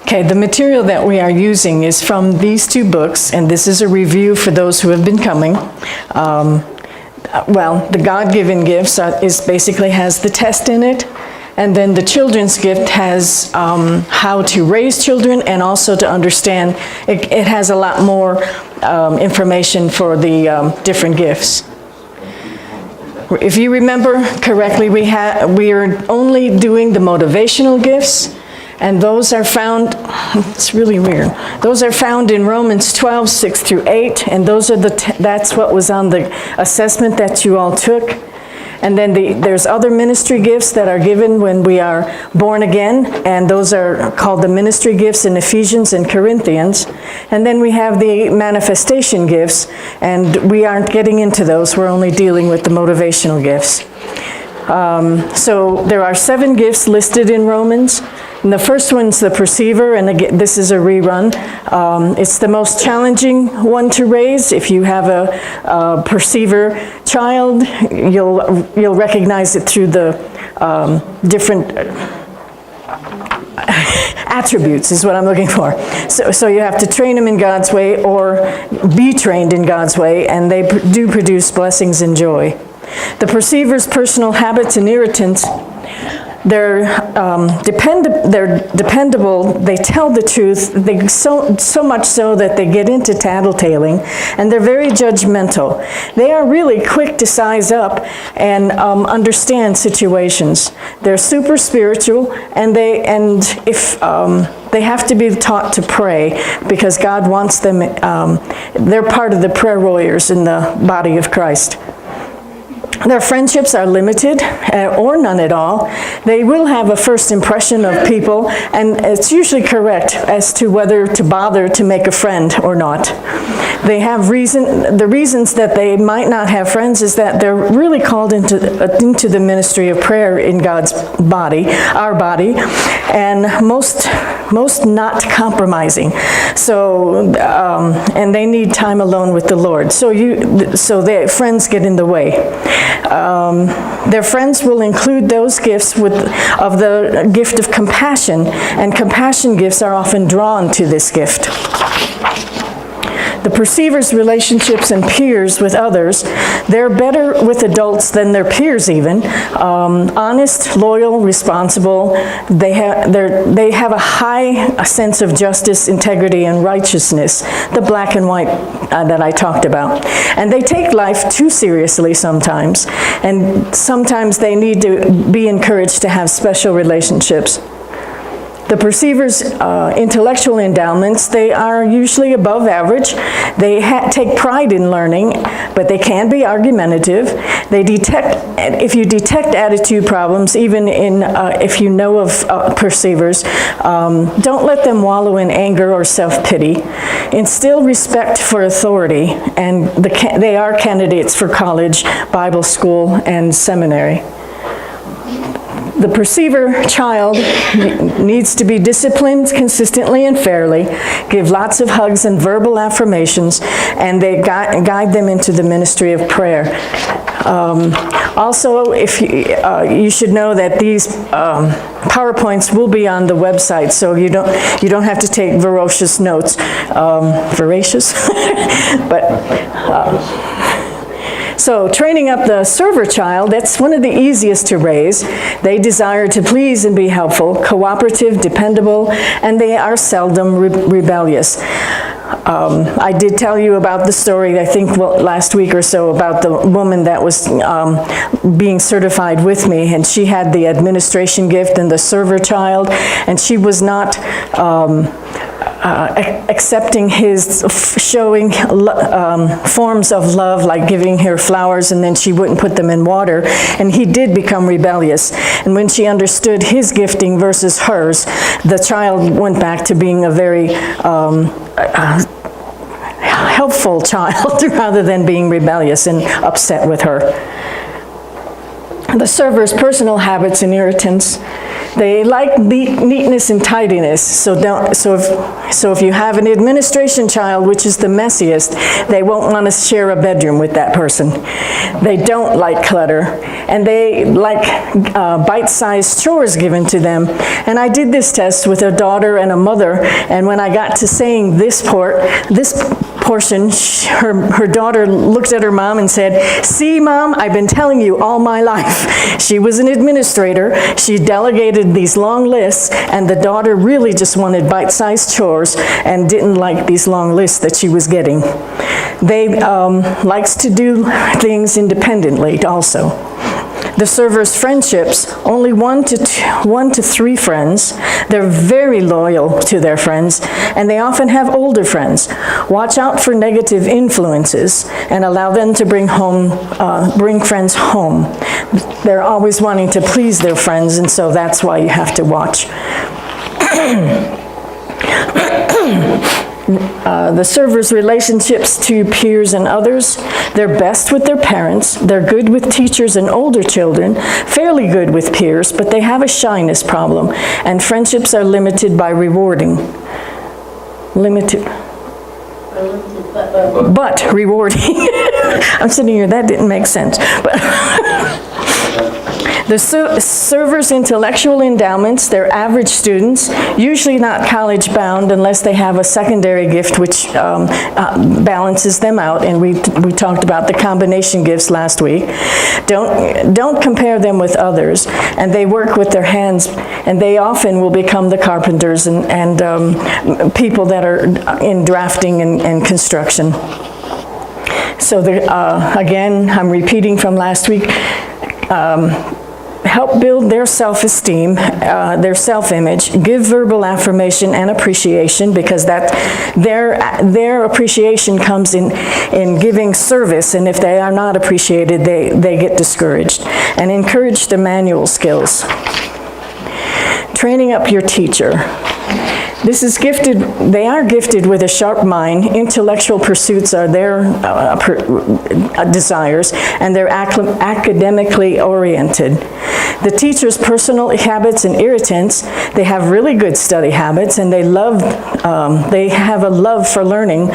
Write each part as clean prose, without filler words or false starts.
Okay, the material that we are using is from these two books, and this is a review for those who have been coming. Well, the God-given gifts basically has the test in it, and then the children's gift has how to raise children and also to understand. It has a lot more information for the different gifts. If you remember correctly, we are only doing the motivational gifts, and those are found, it's really weird, those are found in Romans 12, 6 through 8, and those are that's what was on the assessment that you all took. And then there's other ministry gifts that are given when we are born again, and those are called the ministry gifts in Ephesians and Corinthians. And then we have the manifestation gifts, and we aren't getting into those, we're only dealing with the motivational gifts. So there are 7 gifts listed in Romans. And the first one's the perceiver, and again, this is a rerun. It's the most challenging one to raise. If you have a perceiver child, you'll recognize it through the different attributes is what I'm looking for. So you have to train them in God's way or be trained in God's way, and they do produce blessings and joy. The perceiver's personal habits and irritants, they're dependable, they tell the truth, so much so that they get into tattletaling, and they're very judgmental. They are really quick to size up and understand situations. They're super spiritual, and they have to be taught to pray because God wants them, they're part of the prayer warriors in the body of Christ. Their friendships are limited or none at all. They will have a first impression of people, and it's usually correct as to whether to bother to make a friend or not. They have the reasons that they might not have friends is that they're really called into the ministry of prayer in God's body, our body, and most not compromising. So, and they need time alone with the Lord. So their friends get in the way. Their friends will include those gifts of the gift of compassion, and compassion gifts are often drawn to this gift. The perceiver's relationships and peers with others, they're better with adults than their peers even. Honest, loyal, responsible. They have a high sense of justice, integrity, and righteousness, the black and white that I talked about. And they take life too seriously sometimes, and sometimes they need to be encouraged to have special relationships. The perceiver's intellectual endowments, they are usually above average. They take pride in learning, but they can be argumentative. If you detect attitude problems, even if you know of perceivers, don't let them wallow in anger or self-pity. Instill respect for authority, and they are candidates for college, Bible school, and seminary. The perceiver child needs to be disciplined consistently and fairly, give lots of hugs and verbal affirmations, and they guide them into the ministry of prayer. Also, if you should know that these PowerPoints will be on the website, so you don't have to take voracious notes. Voracious? So training up the server child, that's one of the easiest to raise. They desire to please and be helpful, cooperative, dependable, and they are seldom rebellious. I did tell you about the story, I think last week or so, about the woman that was being certified with me, and she had the administration gift and the server child, and she was not accepting his showing forms of love, like giving her flowers and then she wouldn't put them in water, and he did become rebellious. And when she understood his gifting versus hers, the child went back to being a very helpful child rather than being rebellious and upset with her. The server's personal habits and irritants. They like neatness and tidiness, so if you have an administration child, which is the messiest, they won't want to share a bedroom with that person. They don't like clutter, and they like bite-sized chores given to them. And I did this test with a daughter and a mother, and when I got to saying this portion, her daughter looked at her mom and said, "See, Mom, I've been telling you all my life." She was an administrator. She delegated these long lists, and the daughter really just wanted bite-sized chores and didn't like these long lists that she was getting. They likes to do things independently also. The server's friendships, only one to three friends. They're very loyal to their friends, and they often have older friends. Watch out for negative influences and allow them to bring friends home. They're always wanting to please their friends, and so that's why you have to watch. The server's relationships to peers and others, they're best with their parents, they're good with teachers and older children, fairly good with peers, but they have a shyness problem, and friendships are limited by rewarding. But rewarding. I'm sitting here, that didn't make sense. But the server's intellectual endowments, they're average students, usually not college-bound unless they have a secondary gift which balances them out, and we talked about the combination gifts last week. Don't compare them with others, and they work with their hands, and they often will become the carpenters and people that are in drafting and construction. So again, I'm repeating from last week, help build their self-esteem, their self-image, give verbal affirmation and appreciation, because their appreciation comes in giving service, and if they are not appreciated, they get discouraged. And encourage the manual skills. Training up your teacher. This is gifted, they are gifted with a sharp mind. Intellectual pursuits are their desires, and they're academically oriented. The teacher's personal habits and irritants, they have really good study habits, and they have a love for learning,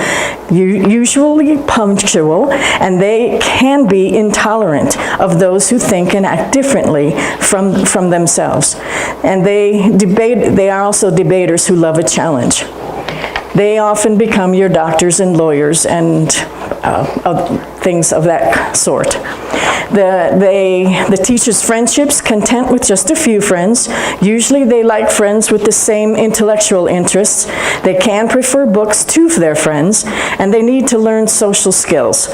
usually punctual, and they can be intolerant of those who think and act differently from themselves. And they are also debaters who love a challenge. They often become your doctors and lawyers and things of that sort. The teacher's friendships, content with just a few friends. Usually they like friends with the same intellectual interests. They can prefer books to their friends, and they need to learn social skills.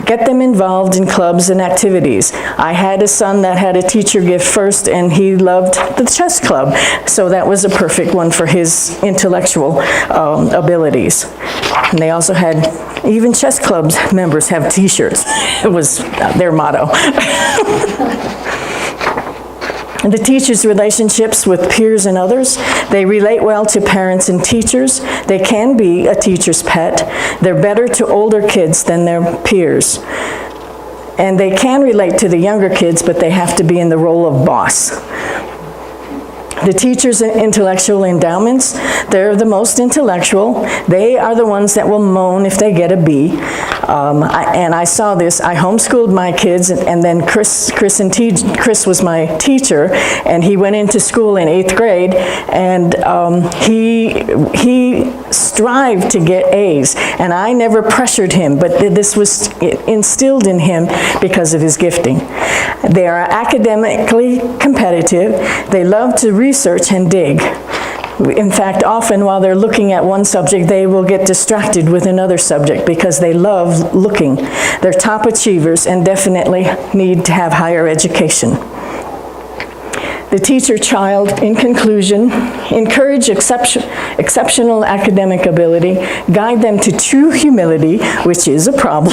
Get them involved in clubs and activities. I had a son that had a teacher gift first, and he loved the chess club, so that was a perfect one for his intellectual abilities. And they also had, even chess clubs members have t-shirts. It was their motto. The teacher's relationships with peers and others, they relate well to parents and teachers. They can be a teacher's pet. They're better to older kids than their peers. And they can relate to the younger kids, but they have to be in the role of boss. The teachers' intellectual endowments, they're the most intellectual. They are the ones that will moan if they get a B. And I saw this. I homeschooled my kids, and then Chris was my teacher, and he went into school in 8th grade, and he strived to get A's, and I never pressured him, but this was instilled in him because of his gifting. They are academically competitive. They love to research and dig. In fact, often while they're looking at one subject, they will get distracted with another subject because they love looking. They're top achievers and definitely need to have higher education. The teacher child, in conclusion, encourage exceptional academic ability, guide them to true humility, which is a problem,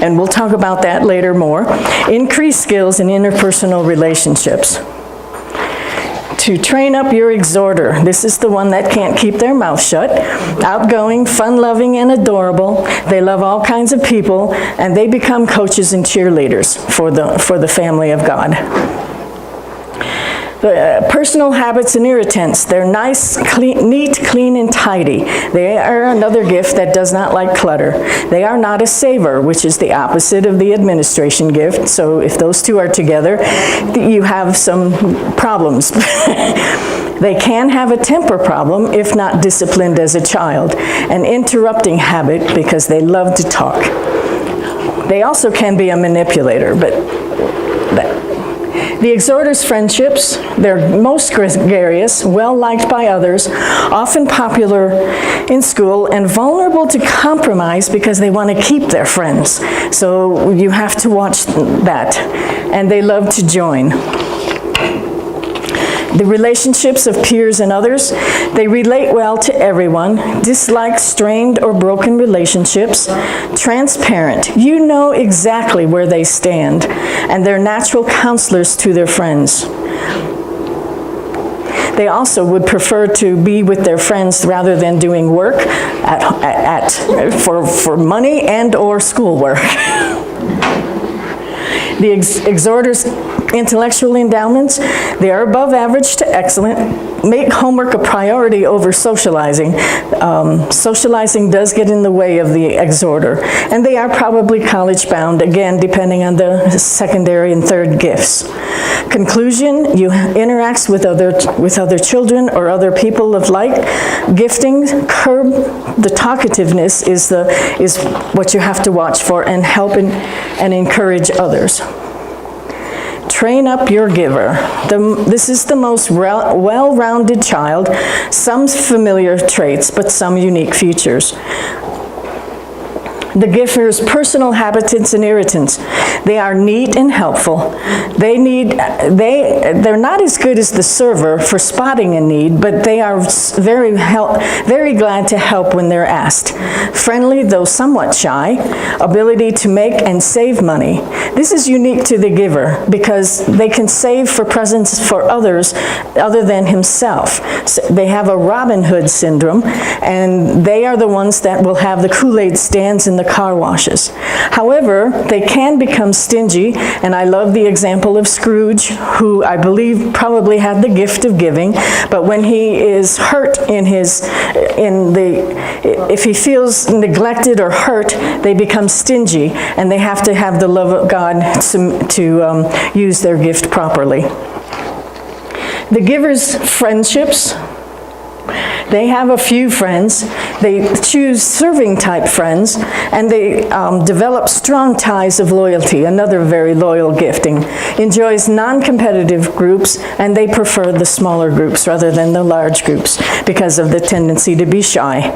and we'll talk about that later more, increase skills in interpersonal relationships. to train up your exhorter. This is the one that can't keep their mouth shut. Outgoing, fun-loving, and adorable. They love all kinds of people, and they become coaches and cheerleaders for the family of God. Personal habits and irritants. They're nice, neat, clean, and tidy. They are another gift that does not like clutter. They are not a saver, which is the opposite of the administration gift. So if those two are together, you have some problems. They can have a temper problem if not disciplined as a child. An interrupting habit because they love to talk. They also can be a manipulator, but the exhorter's friendships, they're most gregarious, well-liked by others, often popular in school, and vulnerable to compromise because they want to keep their friends. So you have to watch that. And they love to join. The relationships of peers and others, they relate well to everyone, dislike strained or broken relationships, transparent. You know exactly where they stand, and they're natural counselors to their friends. They also would prefer to be with their friends rather than doing work for money and or schoolwork. The exhorters' intellectual endowments, they are above average to excellent. Make homework a priority over socializing. Socializing does get in the way of the exhorter. And they are probably college-bound, again, depending on the secondary and third gifts. Conclusion, you interact with other children or other people of like gifting. Curb the talkativeness is what you have to watch for, and help and encourage others. Train up your giver. This is the most well-rounded child, some familiar traits, but some unique features. The giver's personal habits and irritants. They are neat and helpful. They're not as good as the server for spotting a need, but they are very glad to help when they're asked. Friendly, though somewhat shy. Ability to make and save money. This is unique to the giver because they can save for presents for others other than himself. So they have a Robin Hood syndrome, and they are the ones that will have the Kool-Aid stands in the car washes. However, they can become stingy, and I love the example of Scrooge, who I believe probably had the gift of giving, but when he is hurt if he feels neglected or hurt, they become stingy, and they have to have the love of God to use their gift properly. The giver's friendships. They have a few friends. They choose serving type friends, and they develop strong ties of loyalty, another very loyal gifting. Enjoys non-competitive groups, and they prefer the smaller groups rather than the large groups because of the tendency to be shy.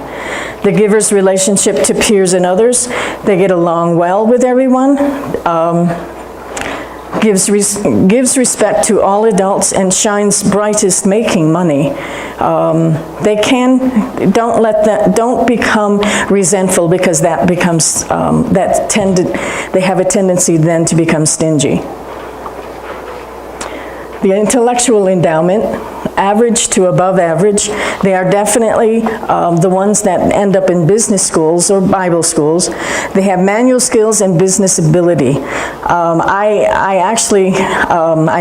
The giver's relationship to peers and others, they get along well with everyone. Gives respect to all adults and shines brightest making money. Don't become resentful because that becomes they have a tendency then to become stingy. The intellectual endowment, average to above average. They are definitely the ones that end up in business schools or Bible schools. They have manual skills and business ability. I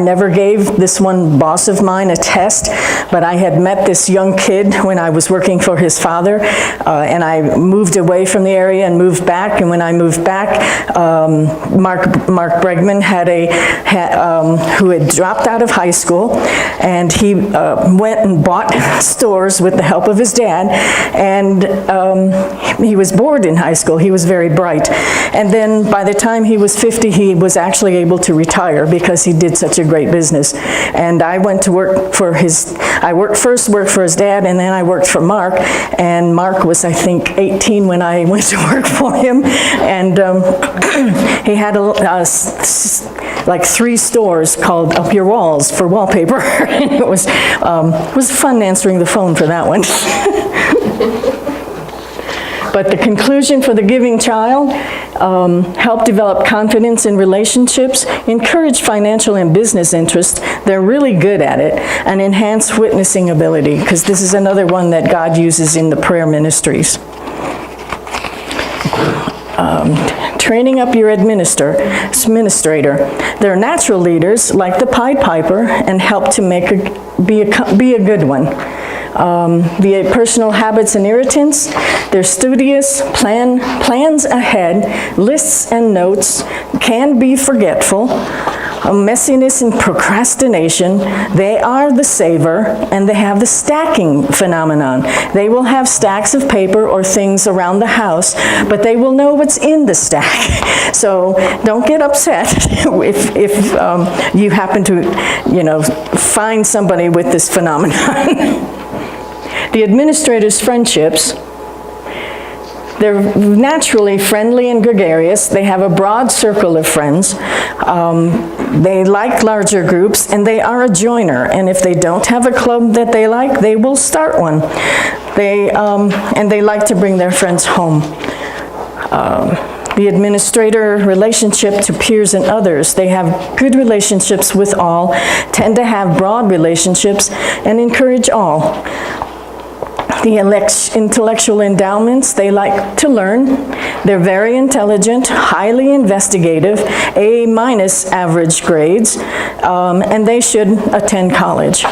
never gave this one boss of mine a test, but I had met this young kid when I was working for his father, and I moved away from the area and moved back, and when I moved back, Mark Bregman who had dropped out of high school, and he went and bought stores with the help of his dad, and he was bored in high school. He was very bright. And then by the time he was 50, he was actually able to retire because he did such a great business. And I went to work for first worked for his dad, and then I worked for Mark, and Mark was, I think, 18 when I went to work for him, and he had like 3 stores called Up Your Walls for wallpaper. And it was fun answering the phone for that one. But the conclusion for the giving child, help develop confidence in relationships, encourage financial and business interest, they're really good at it, and enhance witnessing ability, because this is another one that God uses in the prayer ministries. Training up your administrator. They're natural leaders, like the Pied Piper, and help to be a good one. The personal habits and irritants, they're studious, plans ahead, lists and notes, can be forgetful, messiness and procrastination. They are the saver, and they have the stacking phenomenon. They will have stacks of paper or things around the house, but they will know what's in the stack. So don't get upset if you happen to, find somebody with this phenomenon. The administrator's friendships, they're naturally friendly and gregarious. They have a broad circle of friends. They like larger groups, and they are a joiner. And if they don't have a club that they like, they will start one. And they like to bring their friends home. The administrator relationship to peers and others. They have good relationships with all, tend to have broad relationships, and encourage all. The intellectual endowments, they like to learn. They're very intelligent, highly investigative, A- average grades, and they should attend college.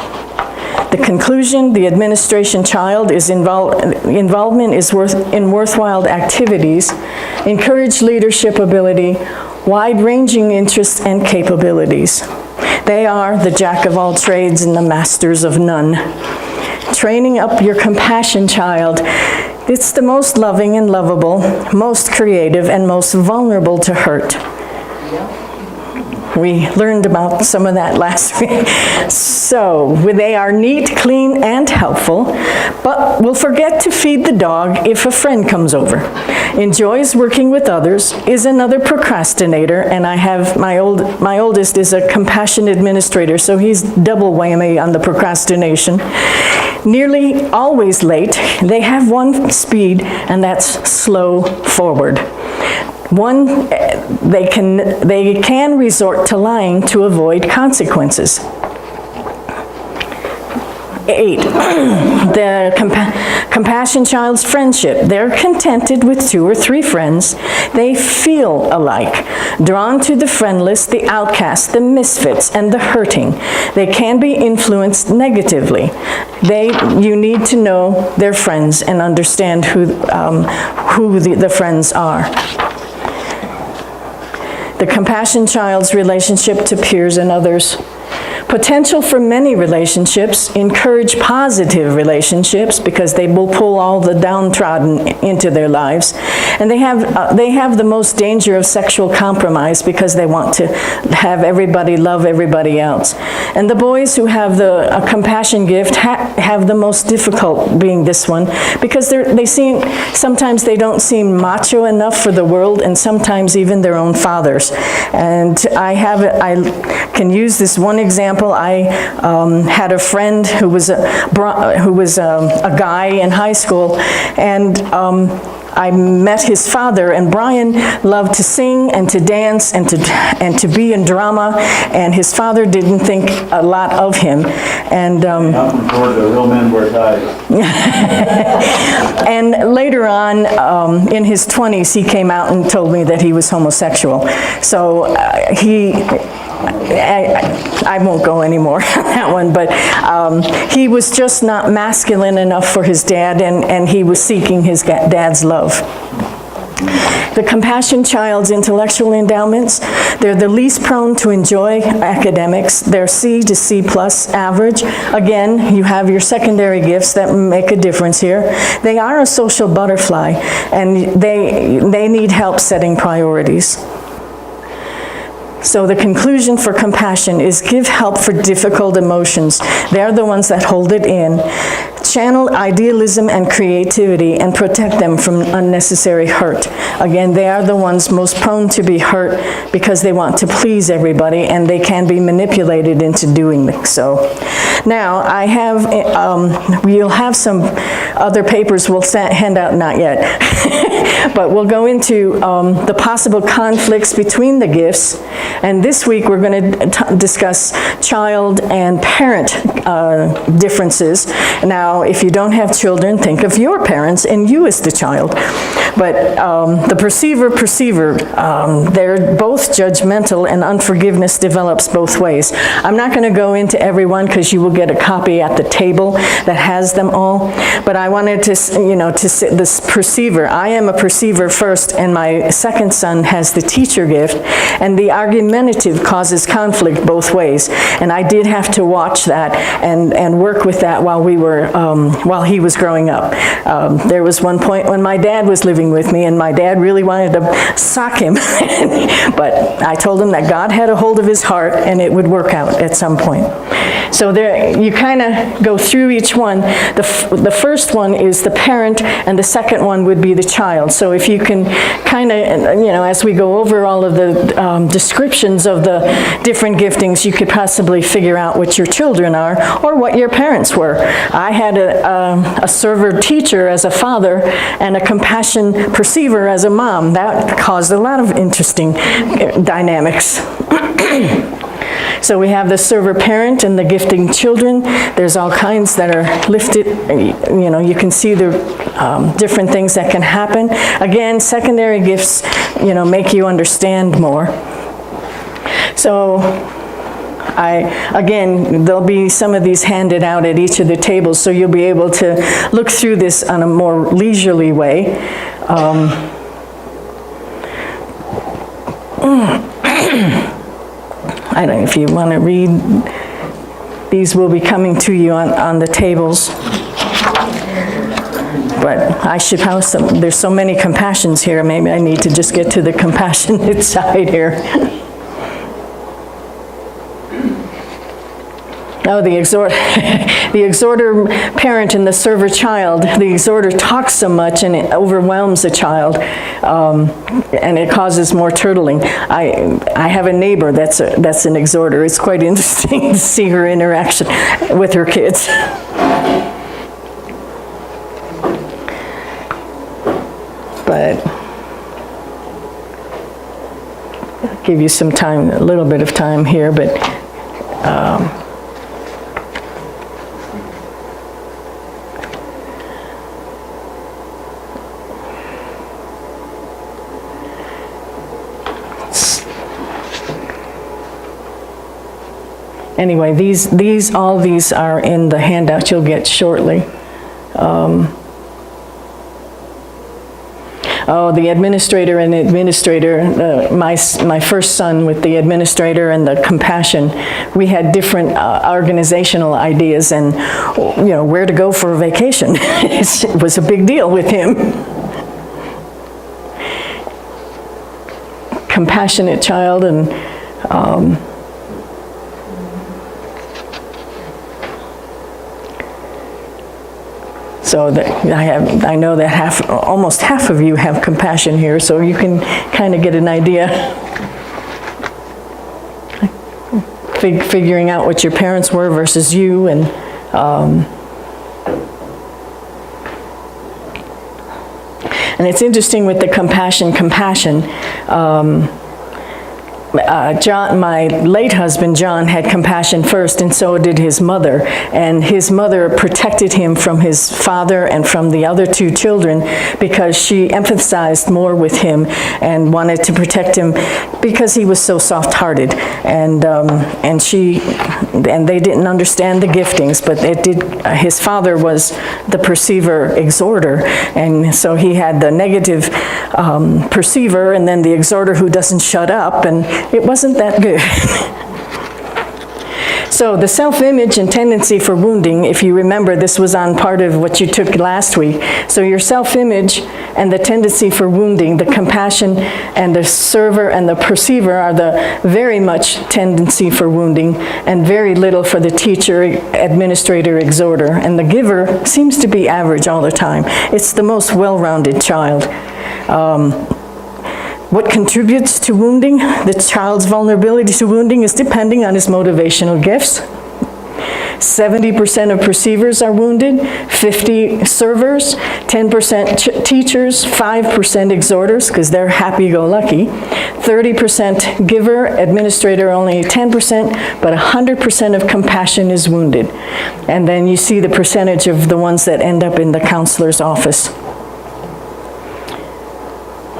The conclusion, the administration child is involvement is in worthwhile activities, encourage leadership ability, wide-ranging interests and capabilities. They are the jack of all trades and the masters of none. Training up your compassion child. It's the most loving and lovable, most creative, and most vulnerable to hurt. We learned about some of that last week. So, they are neat, clean, and helpful, but will forget to feed the dog if a friend comes over. Enjoys working with others, is another procrastinator, and I have my oldest is a compassion administrator, so he's double whammy on the procrastination. Nearly always late. They have one speed, and that's slow forward. They can resort to lying to avoid consequences. 8, the compassion child's friendship. They're contented with 2 or 3 friends. They feel alike, drawn to the friendless, the outcast, the misfits, and the hurting. They can be influenced negatively. You need to know their friends and understand who the friends are. The compassion child's relationship to peers and others. Potential for many relationships. Encourage positive relationships because they will pull all the downtrodden into their lives. And they have the most danger of sexual compromise because they want to have everybody love everybody else. And the boys who have a compassion gift have the most difficult being this one because sometimes they don't seem macho enough for the world, and sometimes even their own fathers. And I can use this one example. I had a friend who was a guy in high school, and I met his father, and Brian loved to sing and to dance and to be in drama, and his father didn't think a lot of him. And real men wear ties. And later on, in his 20s, he came out and told me that he was homosexual. So I won't go anymore on that one, but he was just not masculine enough for his dad, and he was seeking his dad's love. The compassion child's intellectual endowments, they're the least prone to enjoy academics. They're C to C plus average. Again, you have your secondary gifts that make a difference here. They are a social butterfly, and they need help setting priorities. So the conclusion for compassion is give help for difficult emotions. They're the ones that hold it in. Channel idealism and creativity and protect them from unnecessary hurt. Again, they are the ones most prone to be hurt because they want to please everybody, and they can be manipulated into doing so. Now, we'll have some other papers we'll hand out, not yet. But we'll go into the possible conflicts between the gifts. And this week we're going to discuss child and parent differences. Now, if you don't have children, think of your parents and you as the child. But the perceiver, they're both judgmental, and unforgiveness develops both ways. I'm not going to go into every one because you will get a copy at the table that has them all. But I wanted to, to say this perceiver. I am a perceiver first, and my second son has the teacher gift, and the argumentative causes conflict both ways. And I did have to watch that and work with that while while he was growing up. There was one point when my dad was living with me, and my dad really wanted to sock him. But I told him that God had a hold of his heart, and it would work out at some point. So there, you kind of go through each one. The first one is the parent, and the second one would be the child. So if you can kind of, as we go over all of the descriptions of the different giftings, you could possibly figure out what your children are or what your parents were. I had a server teacher as a father and a compassion perceiver as a mom. That caused a lot of interesting dynamics. So we have the server parent and the gifting children. There's all kinds that are listed. You can see the different things that can happen. Again, secondary gifts, make you understand more. So again, there'll be some of these handed out at each of the tables, so you'll be able to look through this on a more leisurely way. I don't know if you want to read. These will be coming to you on the tables. But I should house them. There's so many compassions here, maybe I need to just get to the compassionate side here. Oh, the exhorter parent and the server child. The exhorter talks so much and it overwhelms the child, and it causes more turtling. I have a neighbor that's an exhorter. It's quite interesting to see her interaction with her kids. But I'll give you some time, a little bit of time here, but anyway, all these are in the handout you'll get shortly. The administrator and my first son with the administrator and the compassion, we had different organizational ideas and, where to go for a vacation. It was a big deal with him. Compassionate child and so I know that almost half of you have compassion here, so you can kind of get an idea. Figuring out what your parents were versus you, and it's interesting with the compassion. John, my late husband, John, had compassion first, and so did his mother. And his mother protected him from his father and from the other two children because she empathized more with him and wanted to protect him because he was so soft-hearted. And they didn't understand the giftings, but his father was the perceiver exhorter, and so he had the negative perceiver and then the exhorter who doesn't shut up, and it wasn't that good. So the self-image and tendency for wounding, if you remember, this was on part of what you took last week. So your self-image and the tendency for wounding, the compassion and the server and the perceiver are the very much tendency for wounding and very little for the teacher, administrator, exhorter. And the giver seems to be average all the time. It's the most well-rounded child. What contributes to wounding? The child's vulnerability to wounding is depending on his motivational gifts. 70% of perceivers are wounded, 50 servers, 10% teachers, 5% exhorters, because they're happy-go-lucky, 30% giver, administrator only 10%, but 100% of compassion is wounded. And then you see the percentage of the ones that end up in the counselor's office.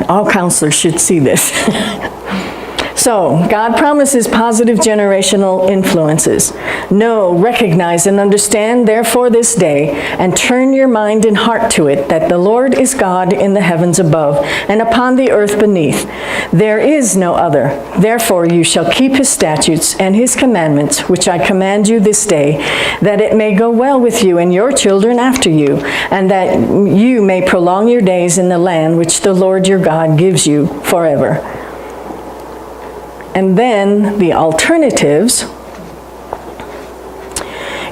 All counselors should see this. So, God promises positive generational influences. Know, recognize, and understand, therefore, this day, and turn your mind and heart to it, that the Lord is God in the heavens above, and upon the earth beneath. There is no other. Therefore, you shall keep his statutes and his commandments, which I command you this day, that it may go well with you and your children after you, and that you may prolong your days in the land which the Lord your God gives you forever. And then the alternatives.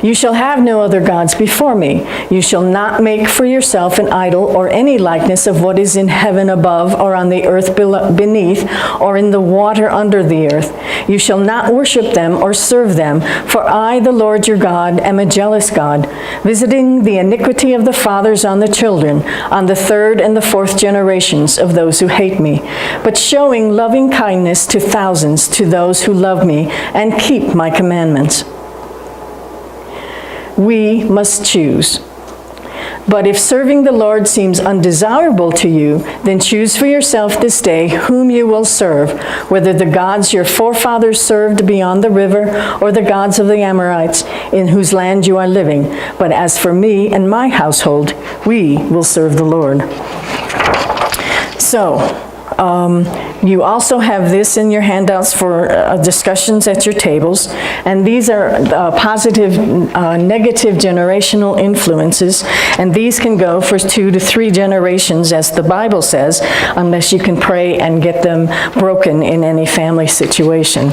You shall have no other gods before me. You shall not make for yourself an idol or any likeness of what is in heaven above, or on the earth beneath, or in the water under the earth. You shall not worship them or serve them, for I, the Lord your God, am a jealous God, visiting the iniquity of the fathers on the children, on the third and the fourth generations of those who hate me, but showing loving kindness to thousands, to those who love me and keep my commandments. We must choose. But if serving the Lord seems undesirable to you, then choose for yourself this day whom you will serve, whether the gods your forefathers served beyond the river, or the gods of the Amorites, in whose land you are living. But as for me and my household, we will serve the Lord. So, you also have this in your handouts for discussions at your tables, and these are positive, negative generational influences, and these can go for 2 to 3 generations, as the Bible says, unless you can pray and get them broken in any family situation.